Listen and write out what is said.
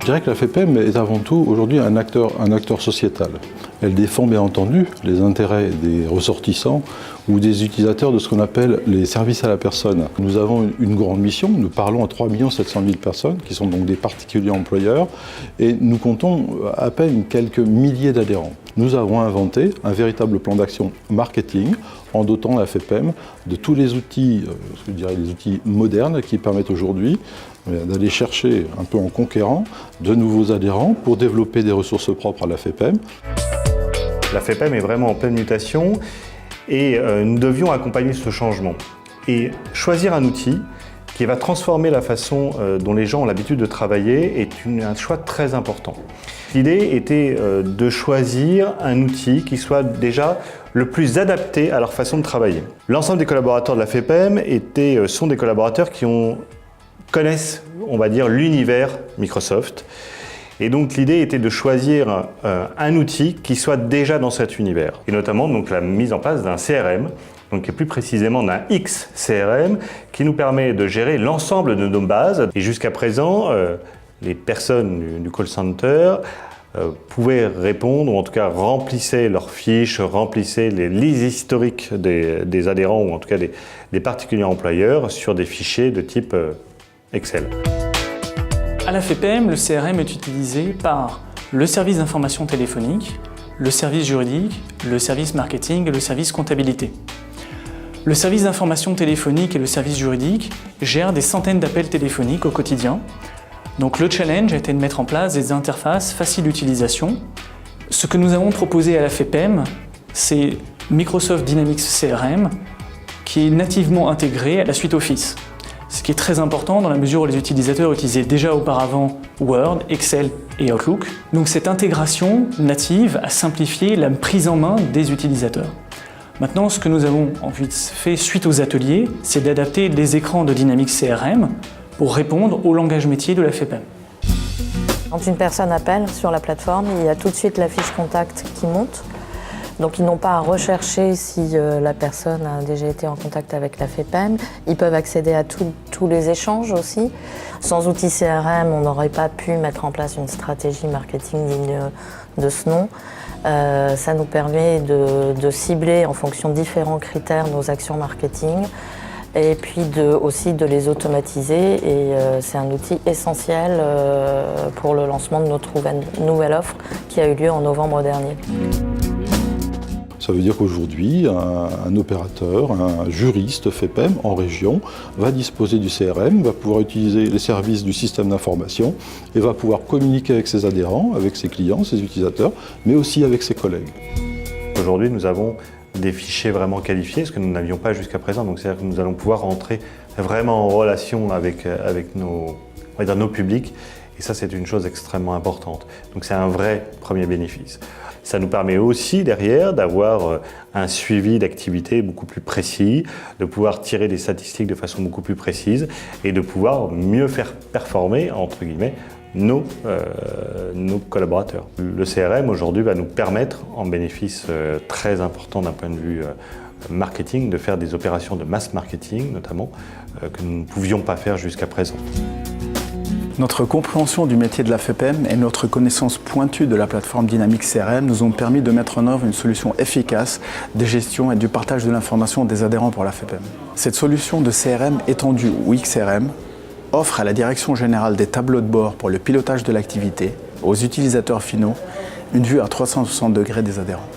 dirais que la FEPEM est avant tout aujourd'hui un acteur sociétal. Elle défend bien entendu les intérêts des ressortissants ou des utilisateurs de ce qu'on appelle les services à la personne. Nous avons une grande mission, nous parlons à 3 700 000 personnes qui sont donc des particuliers employeurs et nous comptons à peine quelques milliers d'adhérents. Nous avons inventé un véritable plan d'action marketing en dotant la FEPEM de tous les outils, je dirais les outils modernes qui permettent aujourd'hui d'aller chercher un peu en conquérant de nouveaux adhérents pour développer des ressources propres à la FEPEM. La FEPEM est vraiment en pleine mutation et nous devions accompagner ce changement et choisir un outil qui va transformer la façon dont les gens ont l'habitude de travailler est un choix très important. L'idée était de choisir un outil qui soit déjà le plus adapté à leur façon de travailler. L'ensemble des collaborateurs de la FEPEM sont des collaborateurs qui connaissent, on va dire, l'univers Microsoft. Et donc l'idée était de choisir un outil qui soit déjà dans cet univers. Et notamment donc, la mise en place d'un CRM, donc plus précisément d'un XCRM, qui nous permet de gérer l'ensemble de nos bases. Et jusqu'à présent, les personnes du call center pouvaient répondre, ou en tout cas remplissaient leurs fiches, remplissaient les historiques des adhérents, ou en tout cas des particuliers employeurs, sur des fichiers de type Excel. À la FEPEM, le CRM est utilisé par le service d'information téléphonique, le service juridique, le service marketing et le service comptabilité. Le service d'information téléphonique et le service juridique gèrent des centaines d'appels téléphoniques au quotidien. Donc le challenge a été de mettre en place des interfaces faciles d'utilisation. Ce que nous avons proposé à la FEPEM, c'est Microsoft Dynamics CRM qui est nativement intégré à la suite Office. Ce qui est très important dans la mesure où les utilisateurs utilisaient déjà auparavant Word, Excel et Outlook. Donc cette intégration native a simplifié la prise en main des utilisateurs. Maintenant, ce que nous avons ensuite fait suite aux ateliers, c'est d'adapter les écrans de Dynamics CRM pour répondre au langage métier de la FEPEM. Quand une personne appelle sur la plateforme, il y a tout de suite la fiche contact qui monte. Donc ils n'ont pas à rechercher si la personne a déjà été en contact avec la FEPEM. Ils peuvent accéder à tous les échanges aussi. Sans outil CRM, on n'aurait pas pu mettre en place une stratégie marketing digne de ce nom. Ça nous permet de cibler en fonction de différents critères nos actions marketing et puis aussi de les automatiser. Et c'est un outil essentiel pour le lancement de notre nouvelle offre qui a eu lieu en novembre dernier. Ça veut dire qu'aujourd'hui, un opérateur, un juriste FEPEM en région va disposer du CRM, va pouvoir utiliser les services du système d'information et va pouvoir communiquer avec ses adhérents, avec ses clients, ses utilisateurs, mais aussi avec ses collègues. Aujourd'hui, nous avons des fichiers vraiment qualifiés, ce que nous n'avions pas jusqu'à présent. Donc, c'est-à-dire que nous allons pouvoir rentrer vraiment en relation avec nos publics. Et ça, c'est une chose extrêmement importante. Donc, c'est un vrai premier bénéfice. Ça nous permet aussi derrière d'avoir un suivi d'activité beaucoup plus précis, de pouvoir tirer des statistiques de façon beaucoup plus précise et de pouvoir mieux faire performer, entre guillemets, nos collaborateurs. Le CRM aujourd'hui va nous permettre, en bénéfice très important d'un point de vue marketing, de faire des opérations de mass marketing notamment, que nous ne pouvions pas faire jusqu'à présent. Notre compréhension du métier de la FEPEM et notre connaissance pointue de la plateforme Dynamics CRM nous ont permis de mettre en œuvre une solution efficace de gestion et du partage de l'information des adhérents pour la FEPEM. Cette solution de CRM étendue ou XRM offre à la Direction Générale des tableaux de bord pour le pilotage de l'activité, aux utilisateurs finaux, une vue à 360 degrés des adhérents.